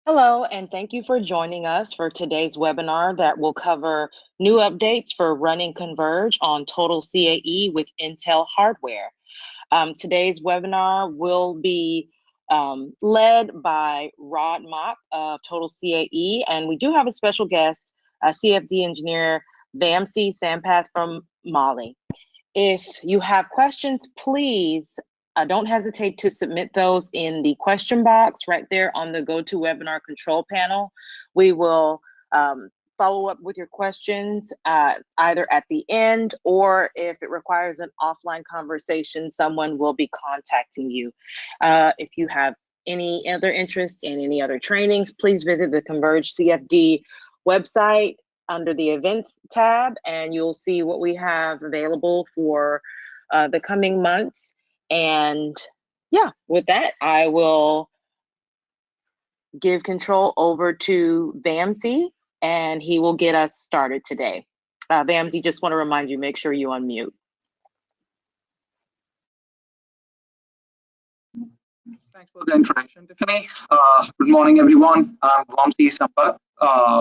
Hello, and thank you for joining us for today's webinar that will cover new updates for running Converge on TotalCAE with Intel hardware. Today's webinar will be led by Rod Mock of TotalCAE, and we do have a special guest, CFD engineer Vamsie Sampath from MAHLE. If you have questions, please don't hesitate to submit those in the question box right there on the GoToWebinar control panel. We will follow up with your questions either at the end, or if it requires an offline conversation, someone will be contacting you. If you have any other interest in any other trainings, please visit the Converge CFD website under the events tab, and you'll see what we have available for the coming months. And yeah, with that, I will give control over to Vamsie, and he will get us started today. Vamsie, just want to remind you, make sure you unmute. Thanks for the introduction, Tiffany. Good morning, everyone. I'm Vamsie Sampath,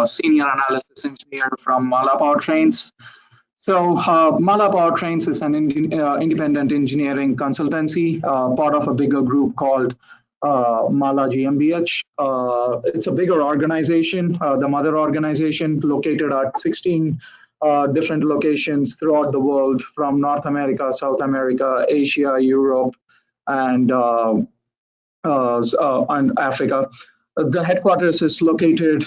Senior Analysis Engineer from Malabar Powertrains. So Malabar Powertrains is an independent engineering consultancy, part of a bigger group called MAHLE GmbH. It's a bigger organization, the mother organization located at 16 different locations throughout the world, from North America, South America, Asia, Europe, and Africa. The headquarters is located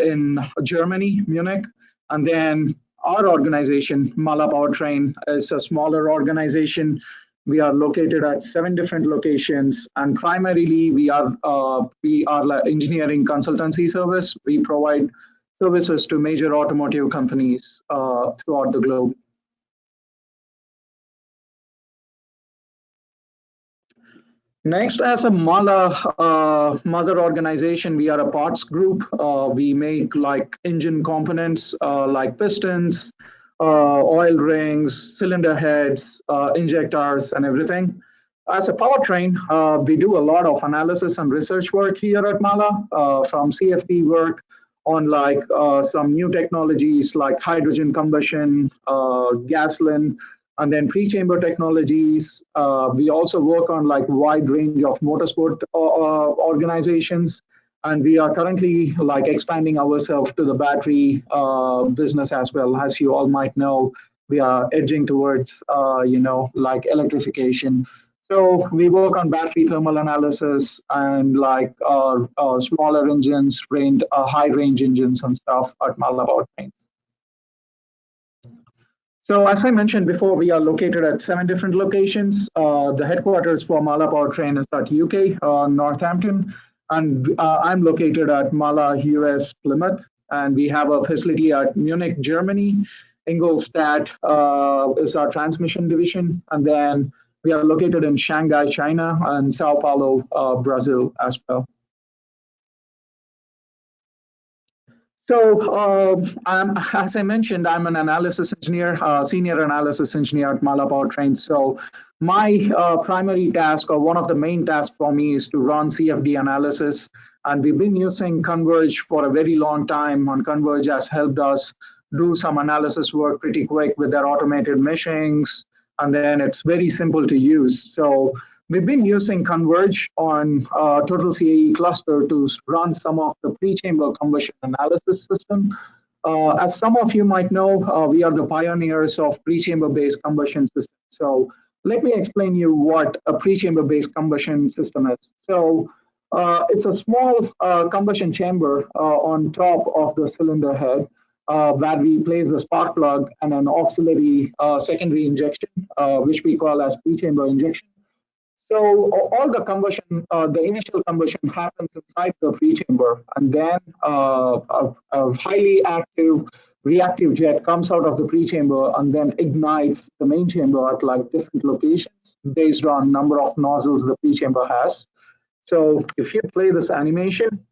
in Germany, Munich, and then our organization, Malabar Powertrain, is a smaller organization. We are located at 7 different locations, and primarily we are engineering consultancy service. We provide services to major automotive companies throughout the globe. Next, as a MAHLE mother organization, we are a parts group. We make like engine components like pistons, oil rings, cylinder heads, injectors, and everything. As a powertrain, we do a lot of analysis and research work here at MAHLE, from CFD work on like some new technologies like hydrogen combustion, gasoline, and then pre-chamber technologies. We also work on like wide range of motorsport organizations, and we are currently like expanding ourselves to the battery business as well. As you all might know, we are edging towards like electrification. So we work on battery thermal analysis and like smaller engines, high range engines and stuff at Malabar Powertrains. So as I mentioned before, we are located at 7 different locations. The headquarters for Malabar Powertrain is at UK, Northampton, and I'm located at MAHLE US Plymouth, and we have a facility at Munich, Germany. Ingolstadt is our transmission division, and then we are located in Shanghai, China, and Sao Paulo, Brazil as well. So as I mentioned, I'm an analysis engineer, senior analysis engineer at Malabar Powertrains. So my primary task, or one of the main tasks for me, is to run CFD analysis. And we've been using Converge for a very long time, and Converge has helped us do some analysis work pretty quick with their automated meshings, and then it's very simple to use. So we've been using Converge on TotalCAE cluster to run some of the pre-chamber combustion analysis system. As some of you might know, we are the pioneers of pre-chamber-based combustion systems. So let me explain you what a pre-chamber-based combustion system is. So it's a small combustion chamber on top of the cylinder head, where we place the spark plug and an auxiliary secondary injection, which we call as pre-chamber injection. So all the combustion, the initial combustion happens inside the pre-chamber, and then a highly active reactive jet comes out of the pre-chamber and then ignites the main chamber at like different locations based on number of nozzles the pre-chamber has. So if you play this animation,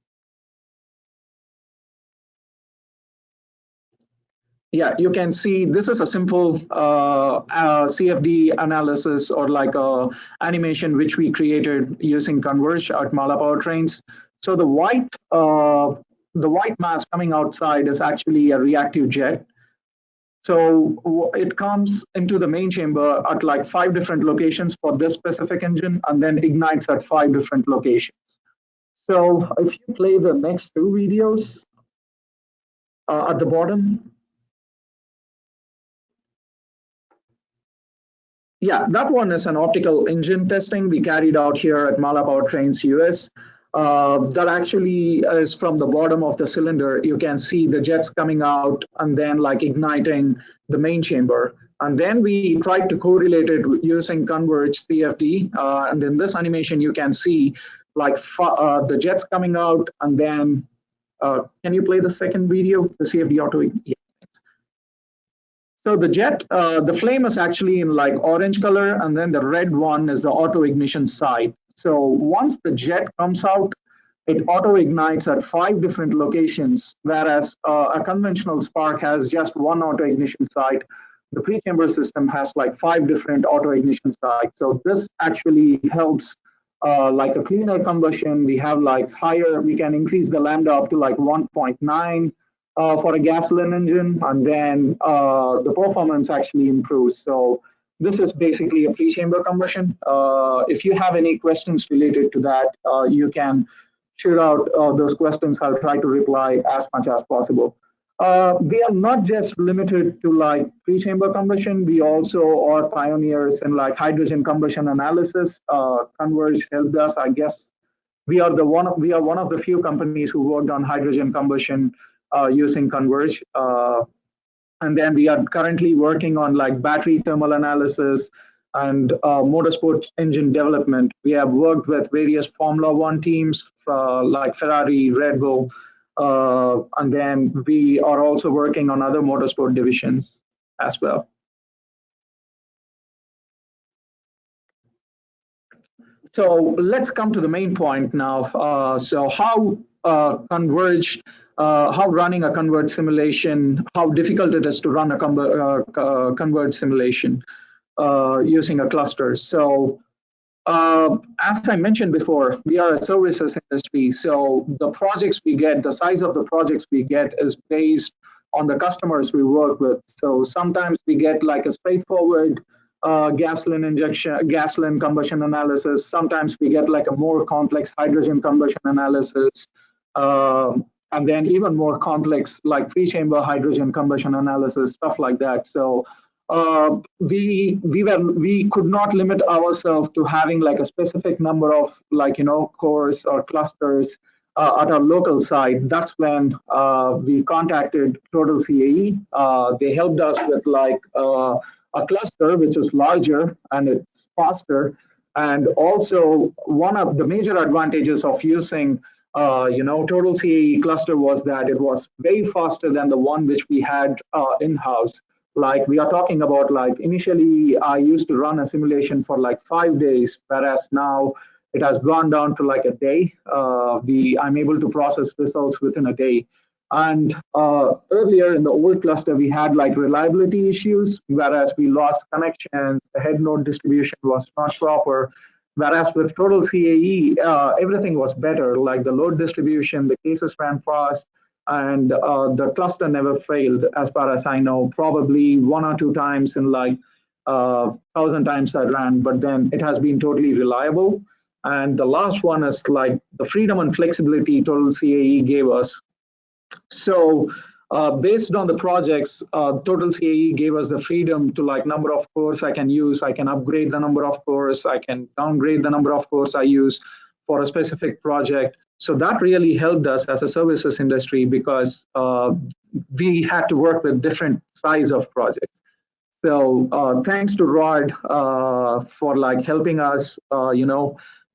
yeah, you can see this is a simple CFD analysis, or like a animation which we created using Converge at Malabar Powertrains. So the white mass coming outside is actually a reactive jet. So it comes into the main chamber at like 5 different locations for this specific engine, and then ignites at 5 different locations. So if you play the next two videos at the bottom, yeah, that one is an optical engine testing we carried out here at Malabar Trains US. That actually is from the bottom of the cylinder. You can see the jets coming out and then like igniting the main chamber. And then we tried to correlate it using Converge CFD. And in this animation, you can see like the jets coming out and then, can you play the second video, the CFD auto? Yeah. So the jet, the flame is actually in like orange color, and then the red one is the auto ignition side. So once the jet comes out, it auto ignites at 5 different locations, whereas a conventional spark has just one auto ignition site. The pre-chamber system has like 5 different auto ignition sites. So this actually helps like a cleaner combustion. We have like higher, we can increase the lambda up to like 1.9 for a gasoline engine, and then the performance actually improves. So this is basically a pre-chamber combustion. If you have any questions related to that, you can shoot out those questions. I'll try to reply as much as possible. We are not just limited to like pre-chamber combustion. We also are pioneers in like hydrogen combustion analysis. Converge helped us, I guess. We are one of the few companies who worked on hydrogen combustion using Converge. And then we are currently working on like battery thermal analysis and motorsport engine development. We have worked with various Formula One teams like Ferrari, Red Bull, and then we are also working on other motorsport divisions as well. So let's come to the main point now. So how Converge, how running a Converge simulation, how difficult it is to run a Converge simulation using a cluster. So as I mentioned before, we are a services industry. So the projects we get, the size of the projects we get is based on the customers we work with. So sometimes we get like a straightforward gasoline combustion analysis. Sometimes we get like a more complex hydrogen combustion analysis. And then even more complex like pre-chamber hydrogen combustion analysis, stuff like that. So we could not limit ourselves to having like a specific number of like cores or clusters at our local site. That's when we contacted TotalCAE. They helped us with like a cluster which is larger and it's faster. And also one of the major advantages of using TotalCAE cluster was that it was way faster than the one which we had in-house. Like we are talking about like initially I used to run a simulation for like 5 days, whereas now it has gone down to like a day. I'm able to process results within a day. And earlier in the old cluster, we had like reliability issues, whereas we lost connections, the head node distribution was not proper. Whereas with TotalCAE, everything was better, like the load distribution, the cases ran fast, and the cluster never failed, as far as I know. Probably 1 or 2 times in like 1,000 times I ran, but then it has been totally reliable. And the last one is like the freedom and flexibility TotalCAE gave us. So based on the projects, TotalCAE gave us the freedom to like number of cores I can use. I can upgrade the number of cores. I can downgrade the number of cores I use for a specific project. So that really helped us as a services industry because we had to work with different size of projects. So thanks to Rod for like helping us,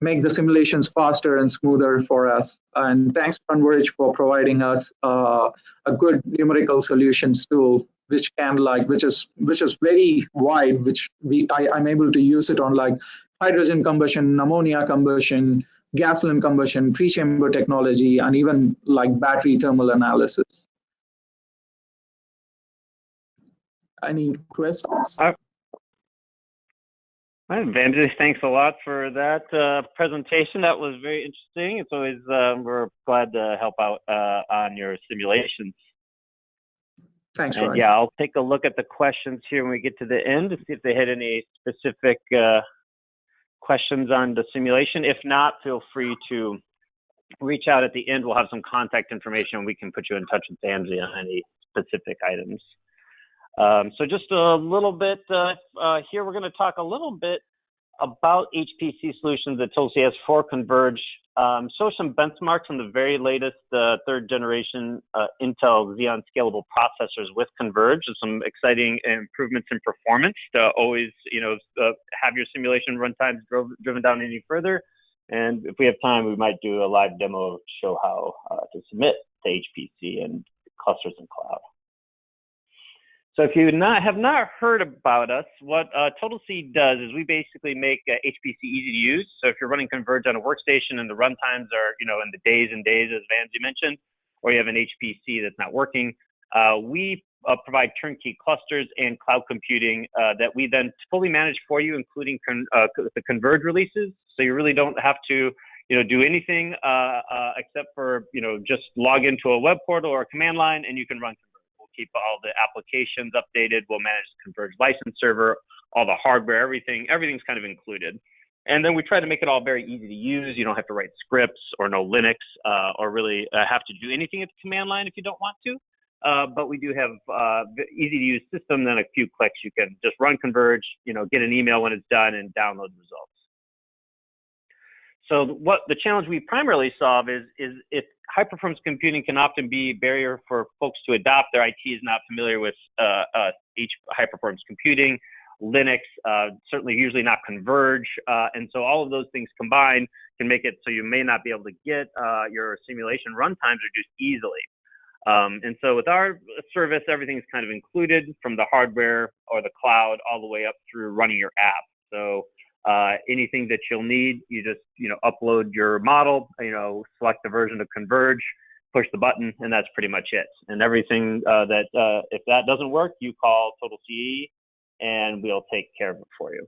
make the simulations faster and smoother for us. And thanks to Converge for providing us a good numerical solutions tool, which can like, which is very wide, which I'm able to use it on like hydrogen combustion, ammonia combustion, gasoline combustion, pre-chamber technology, and even like battery thermal analysis. Any questions? All right, Vamsie, thanks a lot for that presentation. That was very interesting. It's always, we're glad to help out on your simulations. Thanks, And Roy. yeah, I'll take a look at the questions here when we get to the end to see if they had any specific questions on the simulation. If not, feel free to reach out at the end. We'll have some contact information. We can put you in touch with Vamsie on any specific items. So just a little bit here, we're going to talk a little bit about HPC solutions that TotalCAE has for Converge. So some benchmarks from the very latest third generation Intel Xeon Scalable Processors with Converge, and some exciting improvements in performance to always, have your simulation runtimes driven down any further. And if we have time, we might do a live demo to show how to submit to HPC and clusters and cloud. So if you have not heard about us, what TotalCAE does is we basically make HPC easy to use. So if you're running Converge on a workstation and the runtimes are, in the days and days, as Vamsie mentioned, or you have an HPC that's not working, we provide turnkey clusters and cloud computing that we then fully manage for you, including the Converge releases. So you really don't have to, do anything except for, just log into a web portal or a command line, and you can run Converge. Keep all the applications updated. We'll manage the Converge license server, all the hardware, everything's kind of included. And then we try to make it all very easy to use. You don't have to write scripts or know Linux or really have to do anything at the command line if you don't want to. But we do have easy to use system. Then a few clicks, you can just run Converge, get an email when it's done and download the results. So what the challenge we primarily solve is if high performance computing can often be a barrier for folks to adopt. Their IT is not familiar with high performance computing, Linux, certainly usually not Converge. And so all of those things combined can make it so you may not be able to get your simulation runtimes reduced easily. And so with our service, everything's kind of included from the hardware or the cloud all the way up through running your app. So anything that you'll need, you just, upload your model, select the version of Converge, push the button, and that's pretty much it. And everything if that doesn't work, you call TotalCAE and we'll take care of it for you.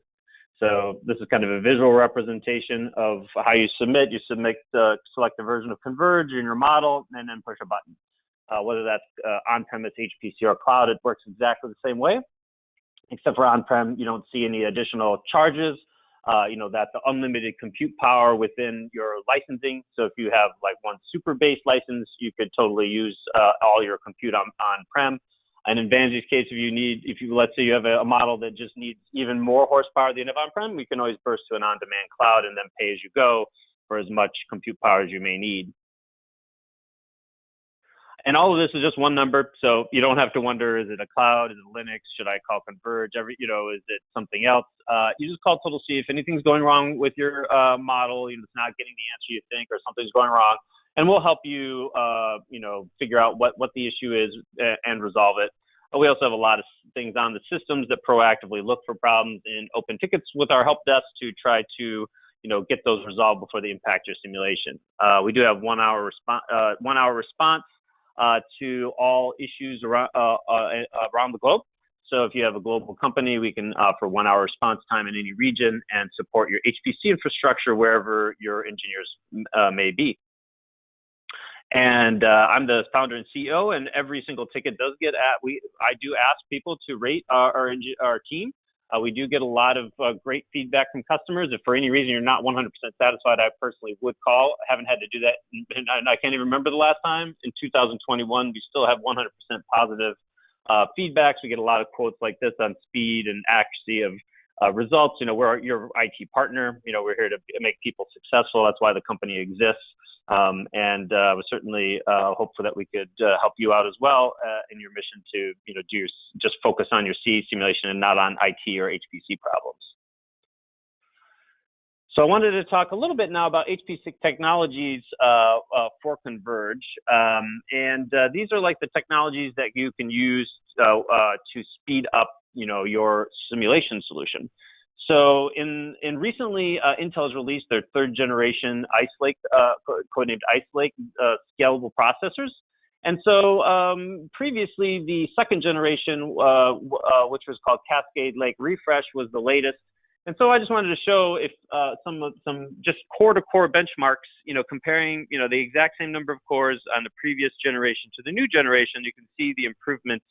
So this is kind of a visual representation of how you submit. You select the version of Converge in your model and then push a button. Whether that's on-premise HPC or cloud, it works exactly the same way, except for on-prem, you don't see any additional charges. That's the unlimited compute power within your licensing. So if you have like one super base license, you could totally use all your compute on-prem. And in Vamsie's case, let's say you have a model that just needs even more horsepower than you have on-prem, we can always burst to an on-demand cloud and then pay as you go for as much compute power as you may need. And all of this is just one number, so you don't have to wonder, is it a cloud, is it Linux, should I call Converge, is it something else? You just call TotalCAE if anything's going wrong with your model, it's not getting the answer you think, or something's going wrong, and we'll help you, figure out what the issue is and resolve it. We also have a lot of things on the systems that proactively look for problems and open tickets with our help desk to try to get those resolved before they impact your simulation. We do have 1 hour response to all issues around the globe. So if you have a global company, we can offer 1 hour response time in any region and support your HPC infrastructure wherever your engineers may be. And I'm the founder and CEO, and every single ticket does get I do ask people to rate our team. We do get a lot of great feedback from customers. If for any reason you're not 100% satisfied, I personally would call. I haven't had to do that, and I can't even remember the last time. In 2021, we still have 100% positive feedbacks. We get a lot of quotes like this on speed and accuracy of results. We're your IT partner. We're here to make people successful. That's why the company exists. And we certainly hopeful that we could help you out as well in your mission to just focus on your C simulation and not on IT or HPC problems. So I wanted to talk a little bit now about HP6 Technologies for Converge, and these are like the technologies that you can use to speed up your simulation solution. So in recently, Intel has released their third generation Ice Lake, codenamed Ice Lake scalable processors. And so previously, the second generation, which was called Cascade Lake Refresh, was the latest. And so I just wanted to show if some just core-to-core benchmarks, comparing, the exact same number of cores on the previous generation to the new generation. You can see the improvements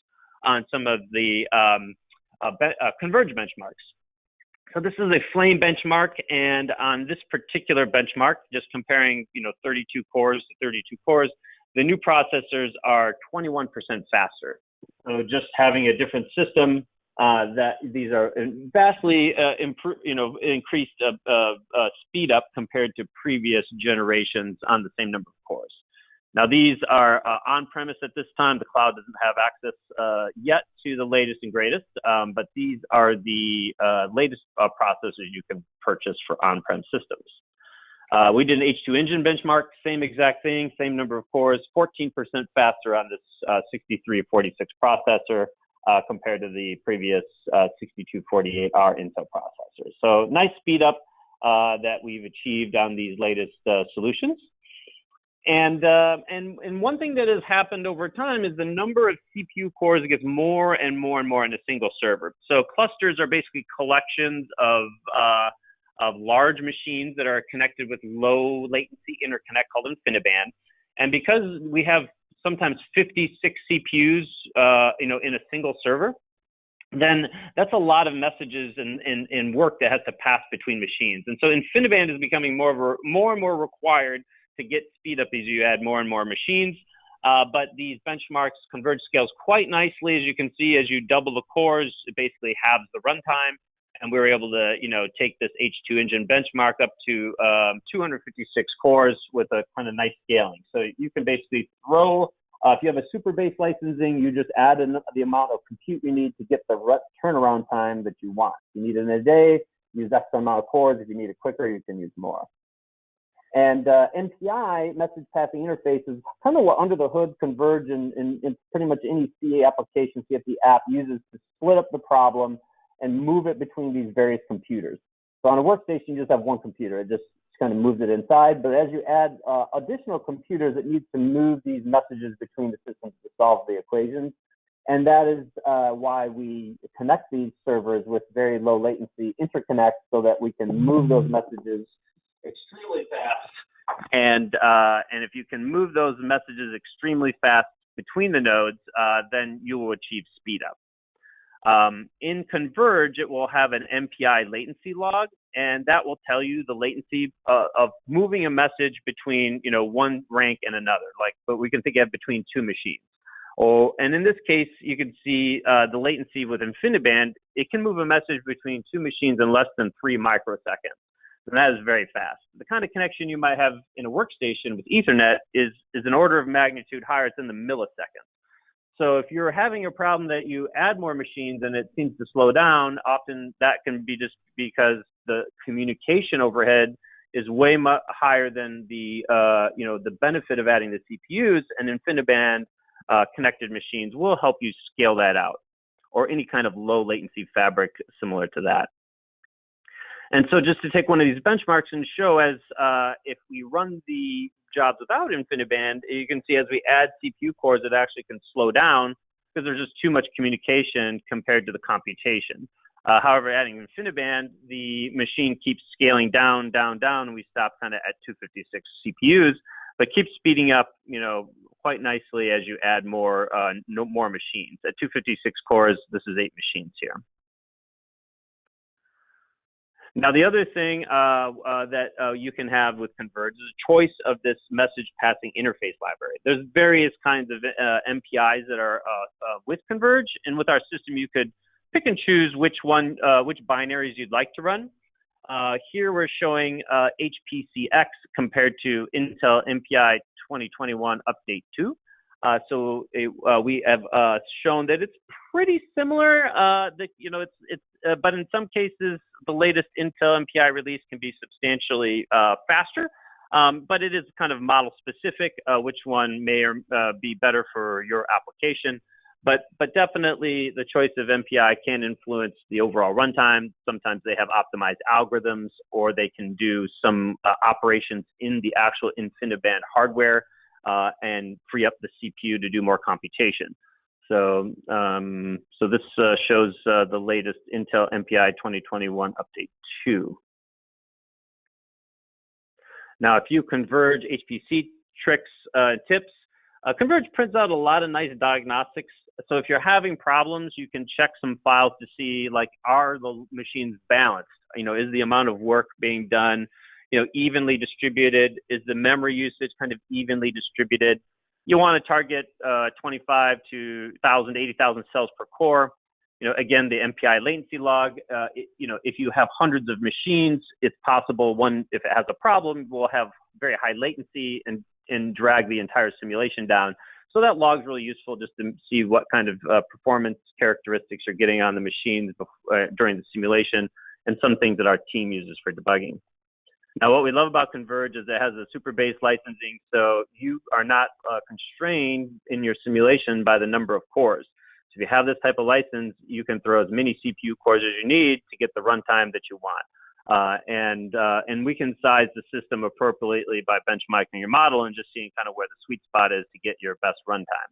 on some of the Converge benchmarks. So this is a flame benchmark, and on this particular benchmark, just comparing, 32 cores to 32 cores, the new processors are 21% faster. So just having a different system, that these are vastly increased speed up compared to previous generations on the same number of cores. Now these are on-premise at this time. The cloud doesn't have access yet to the latest and greatest, but these are the latest processors you can purchase for on-prem systems. We did an H2 engine benchmark, same exact thing, same number of cores, 14% faster on this 6346 processor compared to the previous 6248R Intel processors. So nice speed up that we've achieved on these latest solutions. And one thing that has happened over time is the number of CPU cores gets more and more and more in a single server. So clusters are basically collections of large machines that are connected with low latency interconnect called InfiniBand. And because we have sometimes 56 CPUs, in a single server, then that's a lot of messages and work that has to pass between machines. And so InfiniBand is becoming more and more required to get speed up as you add more and more machines. But these benchmarks, Converge scales quite nicely. As you can see, as you double the cores, it basically halves the runtime. And we were able to, take this H2 engine benchmark up to 256 cores with a kind of nice scaling. So you can basically throw, if you have a super base licensing, you just add the amount of compute you need to get the turnaround time that you want. If you need it in a day, use X amount of cores. If you need it quicker, you can use more. And MPI, message passing interface, is kind of what under the hood Converge in pretty much any CA application, CFD app uses to split up the problem and move it between these various computers. So on a workstation, you just have one computer. It just kind of moves it inside. But as you add additional computers, it needs to move these messages between the systems to solve the equations. And that is why we connect these servers with very low latency interconnects so that we can move those messages extremely fast. And if you can move those messages extremely fast between the nodes, then you will achieve speed up. In Converge, it will have an MPI latency log, and that will tell you the latency of moving a message between, one rank and another, but we can think of between two machines. And in this case, you can see the latency with InfiniBand. It can move a message between two machines in less than 3 microseconds. And that is very fast. The kind of connection you might have in a workstation with Ethernet is an order of magnitude higher. It's in the milliseconds. So if you're having a problem that you add more machines and it seems to slow down, often that can be just because the communication overhead is way higher than the benefit of adding the CPUs, and InfiniBand connected machines will help you scale that out, or any kind of low latency fabric similar to that. And so just to take one of these benchmarks and show as if we run the jobs without InfiniBand, you can see as we add CPU cores, it actually can slow down because there's just too much communication compared to the computation. However, adding InfiniBand, the machine keeps scaling down, and we stop kind of at 256 CPUs, but keeps speeding up, quite nicely as you add more machines. At 256 cores, this is 8 machines here. Now, the other thing that you can have with Converge is a choice of this message passing interface library. There's various kinds of MPIs that are with Converge, and with our system, you could pick and choose which binaries you'd like to run. Here we're showing HPCX compared to Intel MPI 2021 Update 2. So we have shown that it's pretty similar. But in some cases, the latest Intel MPI release can be substantially faster. But it is kind of model specific, which one may be better for your application. But definitely the choice of MPI can influence the overall runtime. Sometimes they have optimized algorithms, or they can do some operations in the actual InfiniBand hardware and free up the CPU to do more computation. So, so this shows the latest Intel MPI 2021 Update 2. Now, a few Converge HPC tricks, tips. Converge prints out a lot of nice diagnostics. So if you're having problems, you can check some files to see, like, are the machines balanced? You know, is the amount of work being done, you know, evenly distributed? Is the memory usage kind of evenly distributed? You want to target 25 to 1,000, 80,000 cells per core. You know, again, the MPI latency log, you know, if you have hundreds of machines, it's possible one, if it has a problem, will have very high latency and drag the entire simulation down. So that log is really useful just to see what kind of performance characteristics you're getting on the machines during the simulation, and some things that our team uses for debugging. Now, what we love about Converge is it has a super base licensing, so you are not constrained in your simulation by the number of cores. So if you have this type of license, you can throw as many CPU cores as you need to get the runtime that you want. And we can size the system appropriately by benchmarking your model and just seeing kind of where the sweet spot is to get your best runtime.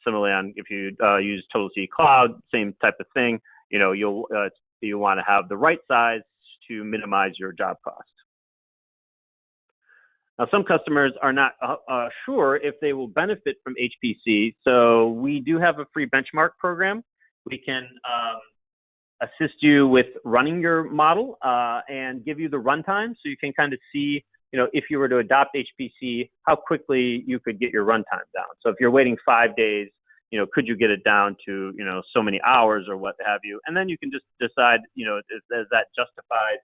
Similarly, if you use TotalCAE Cloud, same type of thing. You know, you want to have the right size to minimize your job cost. Now, some customers are not sure if they will benefit from HPC, so we do have a free benchmark program. We can assist you with running your model and give you the runtime, so you can kind of see, you know, if you were to adopt HPC, how quickly you could get your runtime down. So if you're waiting 5 days, you know, could you get it down to, you know, so many hours or what have you? And then you can just decide, you know, is that justified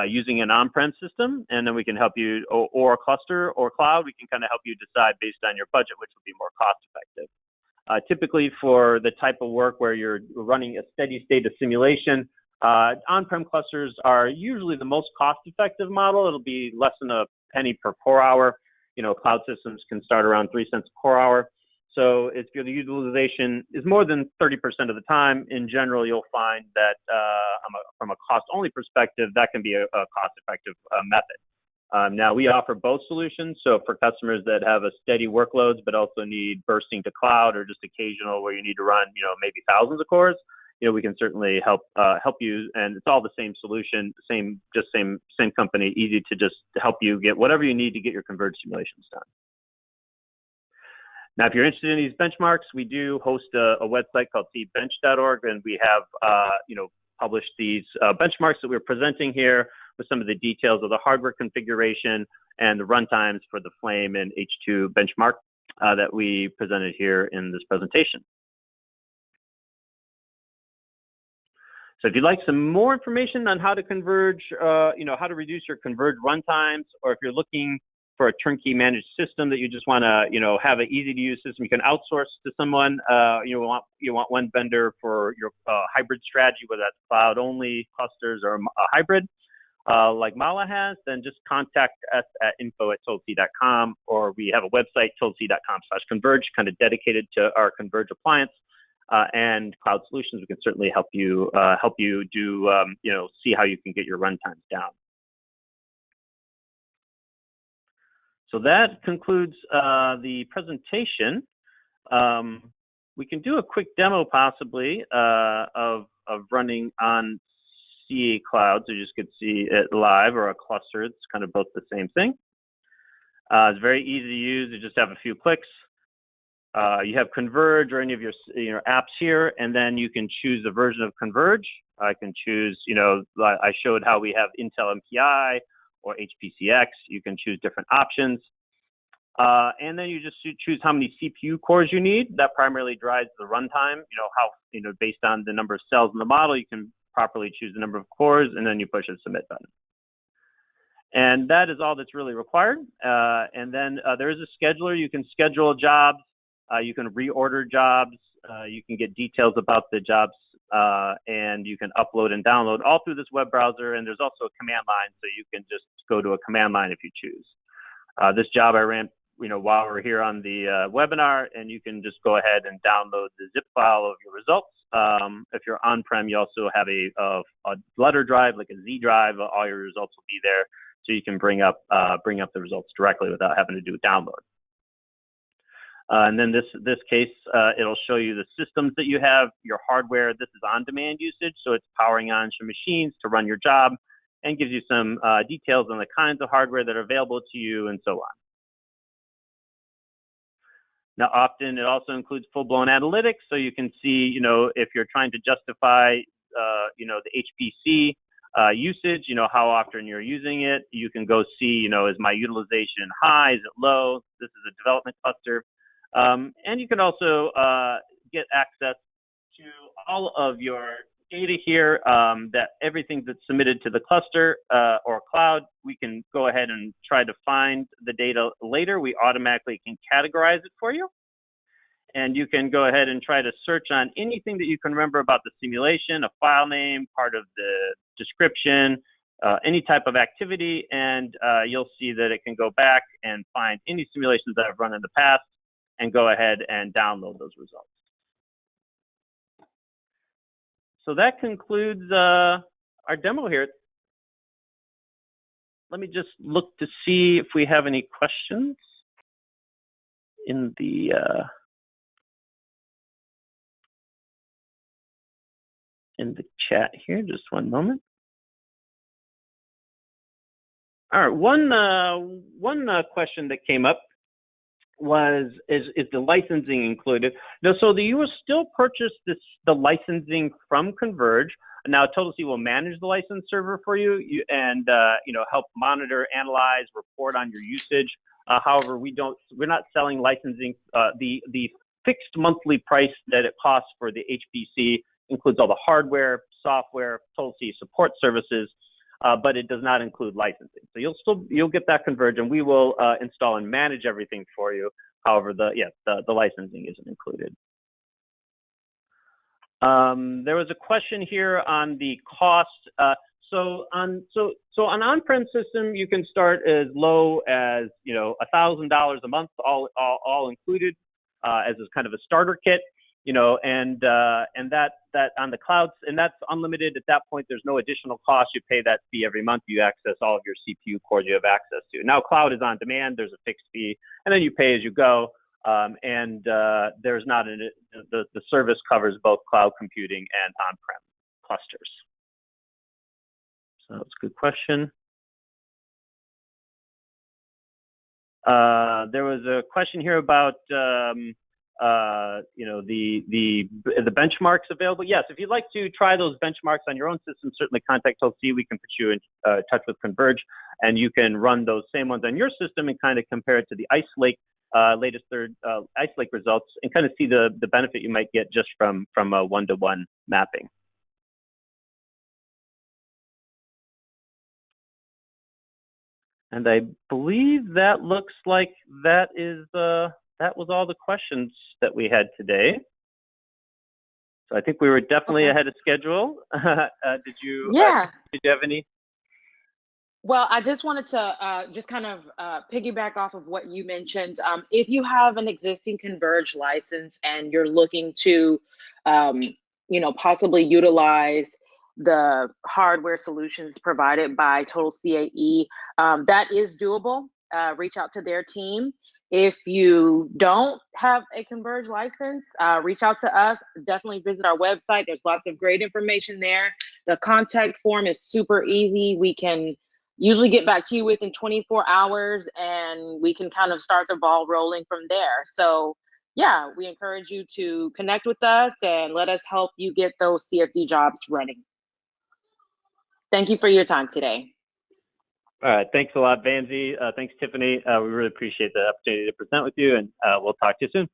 using an on-prem system, and then we can help you, or a cluster or cloud, we can kind of help you decide based on your budget, which would be more cost effective. Typically for the type of work where you're running a steady state of simulation, on-prem clusters are usually the most cost effective model. It'll be less than a penny per core hour. You know, cloud systems can start around 3 cents a core hour. So if your utilization is more than 30% of the time, in general, you'll find that from a cost-only perspective, that can be a cost-effective method. Now, we offer both solutions. So for customers that have a steady workloads, but also need bursting to cloud or just occasional where you need to run, you know, maybe thousands of cores, you know, we can certainly help you. And it's all the same solution, same company, easy to just help you get whatever you need to get your Converge simulations done. Now, if you're interested in these benchmarks, we do host a website called cbench.org, and we have, you know, published these benchmarks that we're presenting here with some of the details of the hardware configuration and the runtimes for the Flame and H2 benchmark that we presented here in this presentation. So if you'd like some more information on how to converge, you know, how to reduce your Converge runtimes, or if you're looking for a turnkey managed system that you just want to, you know, have an easy to use system, you can outsource to someone. You want one vendor for your hybrid strategy, whether that's cloud only clusters or a hybrid, like MAHLE has, then just contact us at info@totalcae.com, or we have a website, totalcae.com/converge, kind of dedicated to our Converge appliance and cloud solutions. We can certainly help you do, you know, see how you can get your runtimes down. So that concludes the presentation. We can do a quick demo possibly of running on CA Cloud, so you just could see it live, or a cluster. It's kind of both the same thing. It's very easy to use. You just have a few clicks. You have Converge or any of your apps here, and then you can choose the version of Converge. I can choose, you know, I showed how we have Intel MPI or HPCX. You can choose different options. And then you just choose how many CPU cores you need. That primarily drives the runtime, you know, based on the number of cells in the model, you can properly choose the number of cores, and then you push the submit button. And that is all that's really required. And then there is a scheduler. You can schedule jobs. You can reorder jobs. You can get details about the jobs, and you can upload and download all through this web browser. And there's also a command line, so you can just go to a command line if you choose. This job I ran, you know, while we're here on the webinar, and you can just go ahead and download the zip file of your results. If you're on-prem, you also have a letter drive, like a Z drive. All your results will be there, so you can bring up the results directly without having to do a download. And then this case, it'll show you the systems that you have, your hardware. This is on-demand usage, so it's powering on some machines to run your job, and gives you some details on the kinds of hardware that are available to you and so on. Now, often it also includes full-blown analytics, so you can see, if you're trying to justify, the HPC usage, how often you're using it. You can go see, is my utilization high? Is it low? This is a development cluster. And you can also get access to all of your data here, that everything that's submitted to the cluster or cloud, we can go ahead and try to find the data later. We automatically can categorize it for you. And you can go ahead and try to search on anything that you can remember about the simulation, a file name, part of the description, any type of activity, and you'll see that it can go back and find any simulations that I've run in the past and go ahead and download those results. So that concludes our demo here. Let me just look to see if we have any questions in the chat here. Just one moment. All right, one question that came up was, is the licensing included? No, so you will still purchase the licensing from Converge. Now, TotalCAE will manage the license server for you, and help monitor, analyze, report on your usage. However, we're not selling licensing. The fixed monthly price that it costs for the HPC includes all the hardware, software, TotalCAE support services, but it does not include licensing. So you'll get that Converge, and we will install and manage everything for you. However, the licensing isn't included. There was a question here on the cost. So on on-prem system, you can start as low as $1,000 a month, all included, as is kind of a starter kit. And that on the clouds, and that's unlimited. At that point, there's no additional cost. You pay that fee every month. You access all of your CPU cores you have access to. Now, cloud is on demand. There's a fixed fee, and then you pay as you go. There's not the service covers both cloud computing and on-prem clusters. So that's a good question. There was a question here about the benchmarks available. Yes, if you'd like to try those benchmarks on your own system, certainly contact TotalCAE. We can put you in touch with Converge, and you can run those same ones on your system and kind of compare it to the Ice Lake latest Ice Lake results, and kind of see the benefit you might get just from a one-to-one mapping. And I believe that looks like that was all the questions that we had today. So I think we were definitely ahead of schedule. Did you have any? Well, I just wanted to just kind of piggyback off of what you mentioned. If you have an existing Converge license and you're looking to, possibly utilize the hardware solutions provided by TotalCAE, that is doable. Reach out to their team. If you don't have a Converge license, reach out to us. Definitely visit our website. There's lots of great information there. The contact form is super easy. We can usually get back to you within 24 hours, and we can kind of start the ball rolling from there. So yeah, we encourage you to connect with us and let us help you get those CFD jobs running. Thank you for your time today. All right, thanks a lot, Vamsie. Thanks, Tiffany. We really appreciate the opportunity to present with you, and we'll talk to you soon.